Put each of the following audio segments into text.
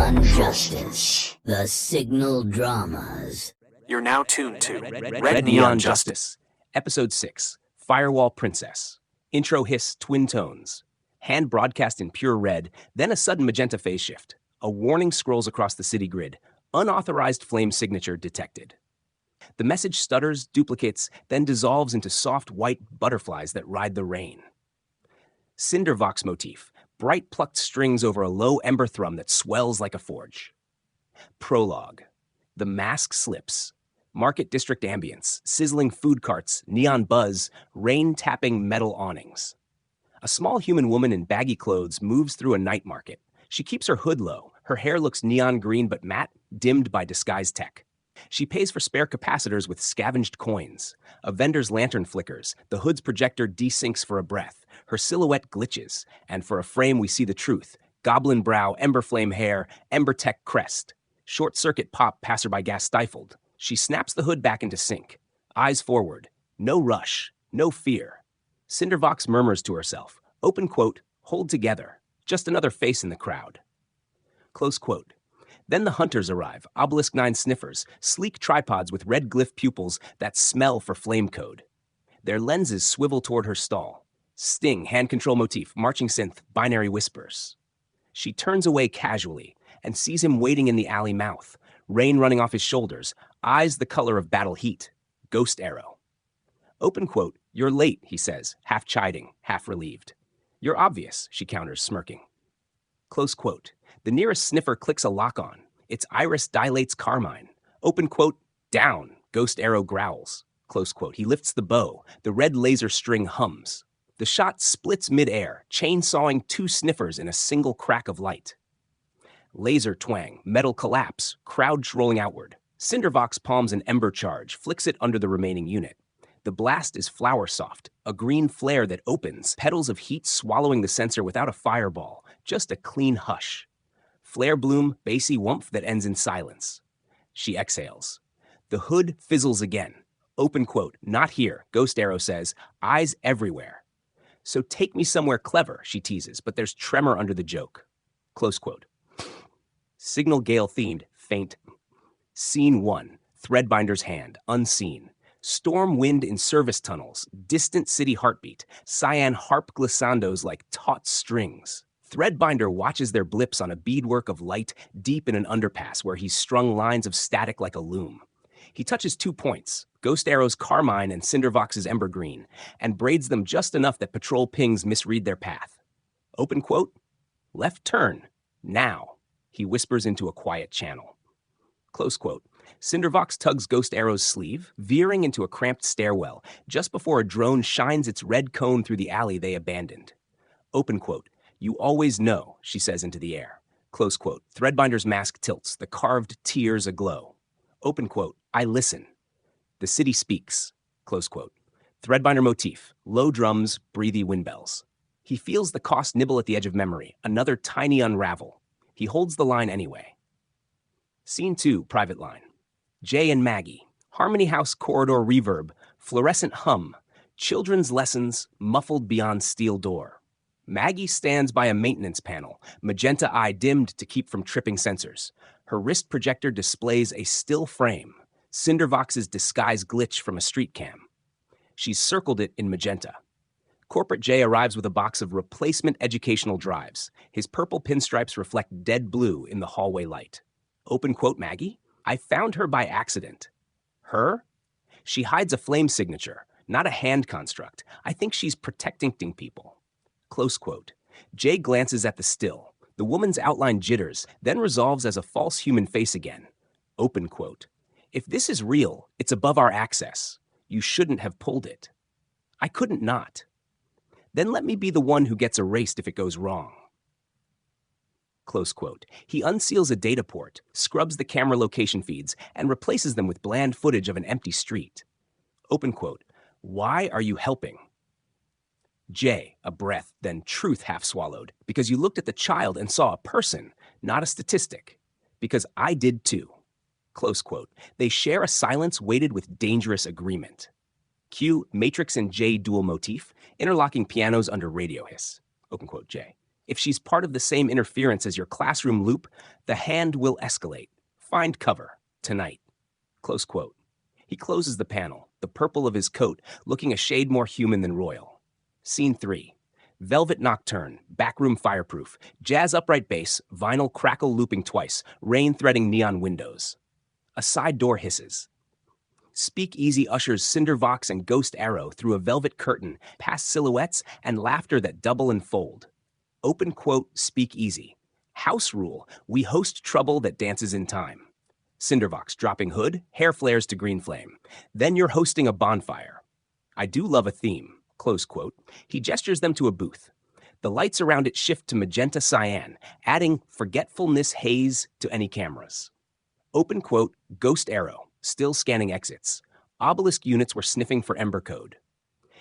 Neon Justice, the Signal Dramas. You're now tuned to Red Neon Justice, Episode 6, Firewall Princess. Intro hiss twin tones. Hand broadcast in pure red, then a sudden magenta phase shift. A warning scrolls across the city grid. Unauthorized flame signature detected. The message stutters, duplicates, then dissolves into soft white butterflies that ride the rain. CinderVox motif. Bright plucked strings over a low ember thrum that swells like a forge. Prologue. The mask slips. Market district ambience, sizzling food carts, neon buzz, rain-tapping metal awnings. A small human woman in baggy clothes moves through a night market. She keeps her hood low. Her hair looks neon green but matte, dimmed by disguise tech. She pays for spare capacitors with scavenged coins. A vendor's lantern flickers. The hood's projector desyncs for a breath. Her silhouette glitches, and for a frame we see the truth. Goblin brow, ember flame hair, ember tech crest. Short circuit pop, passerby gas stifled. She snaps the hood back into sync. Eyes forward. No rush. No fear. CinderVox murmurs to herself. Open quote, hold together. Just another face in the crowd. Close quote. Then the hunters arrive, Obelisk 9 sniffers, sleek tripods with red glyph pupils that smell for flame code. Their lenses swivel toward her stall. Sting, hand control motif, marching synth, binary whispers. She turns away casually and sees him waiting in the alley mouth, rain running off his shoulders, eyes the color of battle heat, ghost arrow. Open quote, you're late, he says, half chiding, half relieved. You're obvious, she counters, smirking. Close quote. The nearest sniffer clicks a lock on. Its iris dilates carmine. Open quote, down, ghost arrow growls. Close quote. He lifts the bow. The red laser string hums. The shot splits mid-air, chainsawing two sniffers in a single crack of light. Laser twang, metal collapse, crowd rolling outward. CinderVox palms an ember charge, flicks it under the remaining unit. The blast is flower soft, a green flare that opens, petals of heat swallowing the sensor without a fireball, just a clean hush. Flare bloom, bassy whumph that ends in silence. She exhales. The hood fizzles again. Open quote, not here, Ghost Arrow says, eyes everywhere. So take me somewhere clever, she teases, but there's tremor under the joke. Close quote. Signal Gale themed, faint. Scene 1, Threadbinder's hand, unseen. Storm wind in service tunnels, distant city heartbeat, cyan harp glissandos like taut strings. Threadbinder watches their blips on a beadwork of light deep in an underpass where he's strung lines of static like a loom. He touches 2 points, Ghost Arrow's carmine and CinderVox's ember green, and braids them just enough that patrol pings misread their path. Open quote, left turn, now, he whispers into a quiet channel. Close quote. CinderVox tugs Ghost Arrow's sleeve, veering into a cramped stairwell, just before a drone shines its red cone through the alley they abandoned. Open quote. You always know, she says into the air. Close quote. Threadbinder's mask tilts, the carved tears aglow. Open quote. I listen. The city speaks. Close quote. Threadbinder motif, low drums, breathy windbells. He feels the cost nibble at the edge of memory, another tiny unravel. He holds the line anyway. Scene 2, private line. Jay and Maggie, Harmony House corridor reverb, fluorescent hum, children's lessons muffled beyond steel door. Maggie stands by a maintenance panel, magenta eye dimmed to keep from tripping sensors. Her wrist projector displays a still frame, CinderVox's disguise glitch from a street cam. She's circled it in magenta. Corporate Jay arrives with a box of replacement educational drives. His purple pinstripes reflect dead blue in the hallway light. Open quote, Maggie? I found her by accident. Her? She hides a flame signature, not a hand construct. I think she's protecting people. Close quote. Jay glances at the still. The woman's outline jitters, then resolves as a false human face again. Open quote. If this is real, it's above our access. You shouldn't have pulled it. I couldn't not. Then let me be the one who gets erased if it goes wrong. Close quote. He unseals a data port, scrubs the camera location feeds, and replaces them with bland footage of an empty street. Open quote. Why are you helping? Jay, a breath, then truth half swallowed. Because you looked at the child and saw a person, not a statistic. Because I did too. Close quote. They share a silence weighted with dangerous agreement. Cue Matrix and Jay dual motif, interlocking pianos under radio hiss. Open quote, Jay. If she's part of the same interference as your classroom loop, the hand will escalate. Find cover, tonight. Close quote. He closes the panel, the purple of his coat looking a shade more human than royal. Scene 3. Velvet Nocturne, backroom fireproof, jazz upright bass, vinyl crackle looping twice, rain threading neon windows. A side door hisses. Speakeasy ushers CinderVox and Ghost Arrow through a velvet curtain, past silhouettes and laughter that double and fold. Open quote, Speakeasy. House rule, we host trouble that dances in time. CinderVox dropping hood, hair flares to green flame. Then you're hosting a bonfire. I do love a theme, close quote. He gestures them to a booth. The lights around it shift to magenta cyan, adding forgetfulness haze to any cameras. Open quote, Ghost Arrow, still scanning exits. Obelisk units were sniffing for ember-code.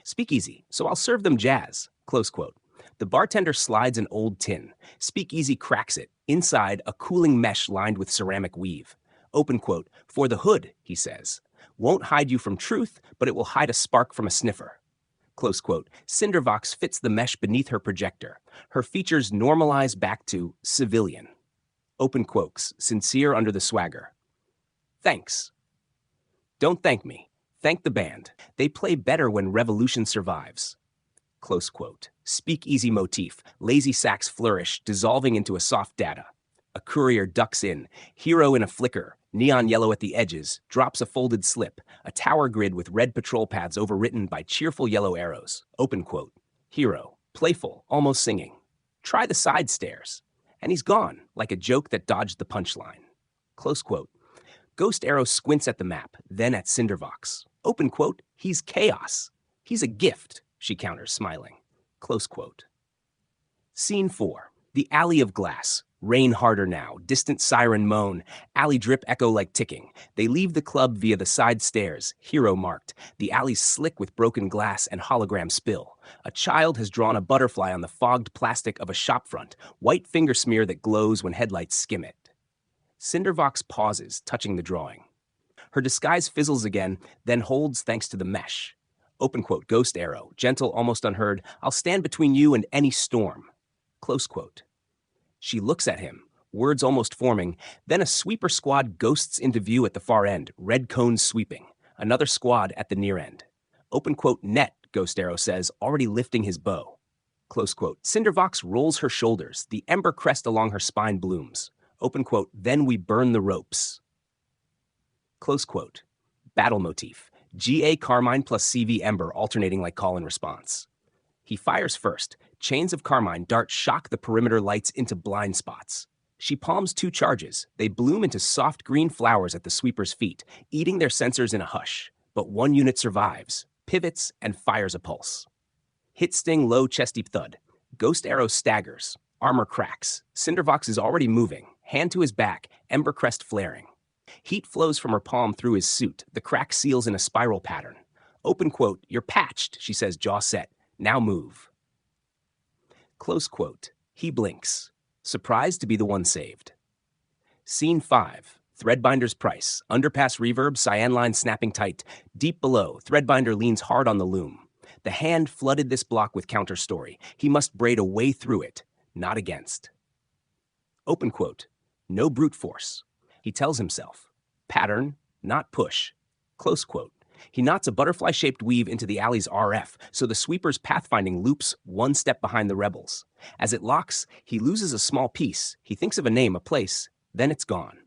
Speakeasy, so I'll serve them jazz, close quote. The bartender slides an old tin. Speakeasy cracks it. Inside, a cooling mesh lined with ceramic weave. Open quote, for the hood, he says. Won't hide you from truth, but it will hide a spark from a sniffer. Close quote. CinderVox fits the mesh beneath her projector. Her features normalize back to civilian. Open quotes, sincere under the swagger. Thanks. Don't thank me. Thank the band. They play better when revolution survives. Close quote. Speakeasy motif, lazy sax flourish, dissolving into a soft data. A courier ducks in, hero in a flicker, neon yellow at the edges, drops a folded slip, a tower grid with red patrol paths overwritten by cheerful yellow arrows. Open quote. Hero, playful, almost singing. Try the side stairs. And he's gone, like a joke that dodged the punchline. Close quote. Ghost Arrow squints at the map, then at CinderVox. Open quote. He's chaos. He's a gift, she counters, smiling. Close quote. Scene 4. The Alley of Glass. Rain harder now, distant siren moan, alley drip echo like ticking. They leave the club via the side stairs, hero marked. The alley's slick with broken glass and hologram spill. A child has drawn a butterfly on the fogged plastic of a shopfront, white finger smear that glows when headlights skim it. CinderVox pauses, touching the drawing. Her disguise fizzles again, then holds thanks to the mesh. Open quote, Ghost Arrow, gentle, almost unheard, I'll stand between you and any storm. Close quote. She looks at him, words almost forming, then a sweeper squad ghosts into view at the far end, red cones sweeping. Another squad at the near end. Open quote, net, Ghost Arrow says, already lifting his bow. Close quote. CinderVox rolls her shoulders, the ember crest along her spine blooms. Open quote, then we burn the ropes. Close quote. Battle motif. GA Carmine plus CV Ember alternating like call and response. He fires first. Chains of Carmine dart shock the perimeter lights into blind spots. She palms 2 charges. They bloom into soft green flowers at the sweeper's feet, eating their sensors in a hush. But one unit survives, pivots, and fires a pulse. Hit sting low chesty thud. Ghost Arrow staggers. Armor cracks. CinderVox is already moving, hand to his back, ember crest flaring. Heat flows from her palm through his suit. The crack seals in a spiral pattern. Open quote, you're patched, she says, jaw set. Now move. Close quote. He blinks, surprised to be the one saved. Scene 5. Threadbinder's price. Underpass reverb, cyan line snapping tight. Deep below, Threadbinder leans hard on the loom. The hand flooded this block with counter story. He must braid a way through it, not against. Open quote. No brute force. He tells himself. Pattern, not push. Close quote. He knots a butterfly-shaped weave into the alley's RF, so the sweeper's pathfinding loops one step behind the rebels. As it locks, he loses a small piece. He thinks of a name, a place, then it's gone.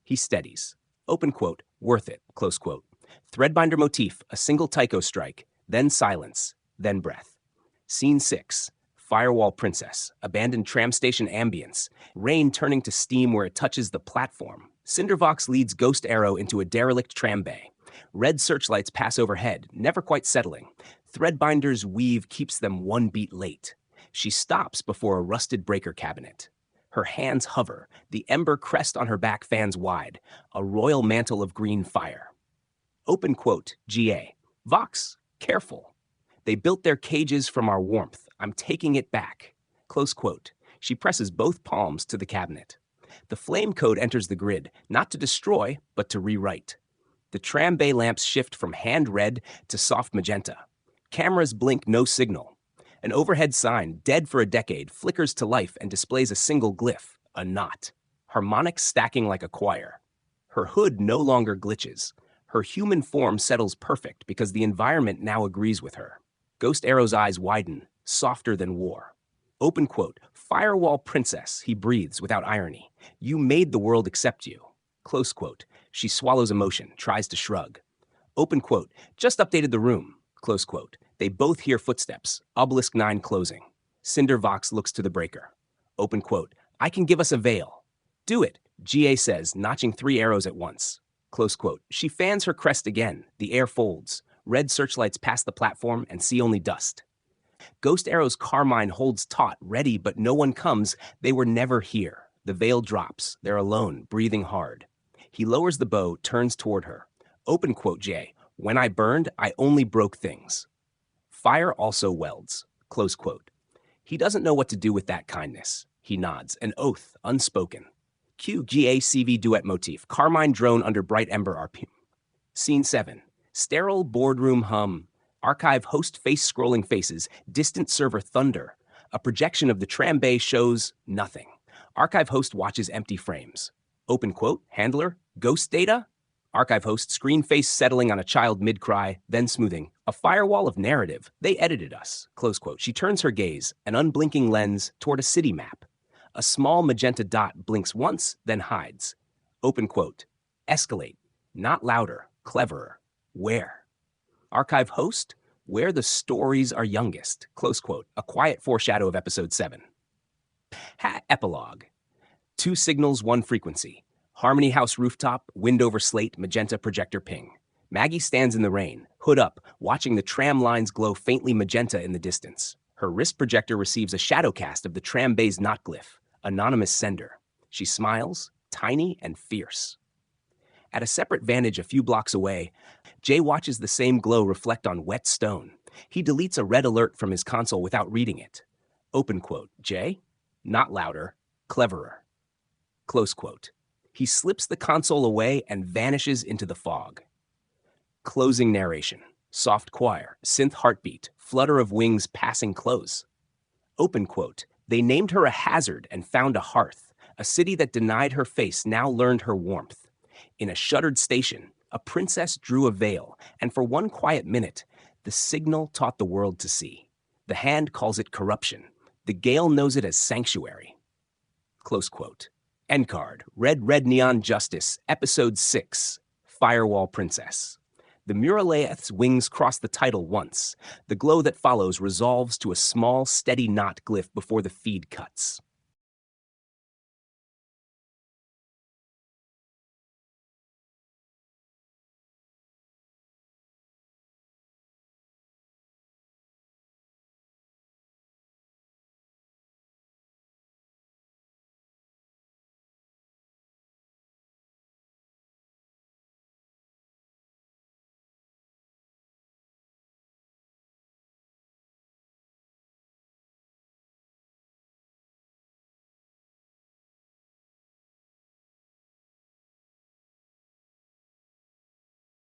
He steadies. Open quote, worth it, close quote. Threadbinder motif, a single taiko strike, then silence, then breath. Scene 6. Firewall Princess, abandoned tram station ambience, rain turning to steam where it touches the platform. CinderVox leads Ghost Arrow into a derelict tram bay. Red searchlights pass overhead, never quite settling. Threadbinder's weave keeps them one beat late. She stops before a rusted breaker cabinet. Her hands hover, the ember crest on her back fans wide, a royal mantle of green fire. Open quote, GA. Vox, careful. They built their cages from our warmth. I'm taking it back. Close quote. She presses both palms to the cabinet. The flame code enters the grid, not to destroy, but to rewrite. The tram bay lamps shift from hand red to soft magenta. Cameras blink no signal. An overhead sign, dead for a decade, flickers to life and displays a single glyph, a knot. Harmonics stacking like a choir. Her hood no longer glitches. Her human form settles perfect because the environment now agrees with her. Ghost Arrow's eyes widen, softer than war. Open quote, "Firewall princess," he breathes without irony. "You made the world accept you." Close quote. She swallows emotion, tries to shrug. Open quote, "Just updated the room." Close quote. They both hear footsteps, obelisk 9 closing. CinderVox looks to the breaker. Open quote, "I can give us a veil." "Do it," GA says, notching 3 arrows at once. Close quote. She fans her crest again. The air folds. Red searchlights pass the platform and see only dust. Ghost Arrow's carmine holds taut, ready, but no one comes. They were never here. The veil drops. They're alone, breathing hard. He lowers the bow, turns toward her. Open quote, Jay. "When I burned, I only broke things." Fire also welds. Close quote. He doesn't know what to do with that kindness. He nods, an oath, unspoken. Cue GA-CV duet motif, carmine drone under bright ember RP. Scene 7. Sterile boardroom hum. Archive host face-scrolling faces, distant server thunder. A projection of the tram bay shows nothing. Archive host watches empty frames. Open quote, handler, ghost data? Archive host, screen face settling on a child mid-cry, then smoothing. A firewall of narrative. They edited us. Close quote. She turns her gaze, an unblinking lens, toward a city map. A small magenta dot blinks once, then hides. Open quote. Escalate. Not louder, cleverer. Where? Archive host, where the stories are youngest. Close quote. A quiet foreshadow of episode 7. Epilogue. 2 signals, 1 frequency. Harmony House rooftop, wind over slate, magenta projector ping. Maggie stands in the rain, hood up, watching the tram lines glow faintly magenta in the distance. Her wrist projector receives a shadow cast of the tram bay's knot glyph, anonymous sender. She smiles, tiny and fierce. At a separate vantage a few blocks away, Jay watches the same glow reflect on wet stone. He deletes a red alert from his console without reading it. Open quote, Jay? Not louder, cleverer. Close quote. He slips the console away and vanishes into the fog. Closing narration. Soft choir, synth heartbeat, flutter of wings passing close. Open quote. They named her a hazard and found a hearth. A city that denied her face now learned her warmth. In a shuttered station, a princess drew a veil, and for one quiet minute, the signal taught the world to see. The hand calls it corruption. The gale knows it as sanctuary. Close quote. End card. Red Neon Justice, Episode 6, Firewall Princess. The Muralaeth's wings cross the title once. The glow that follows resolves to a small, steady knot glyph before the feed cuts.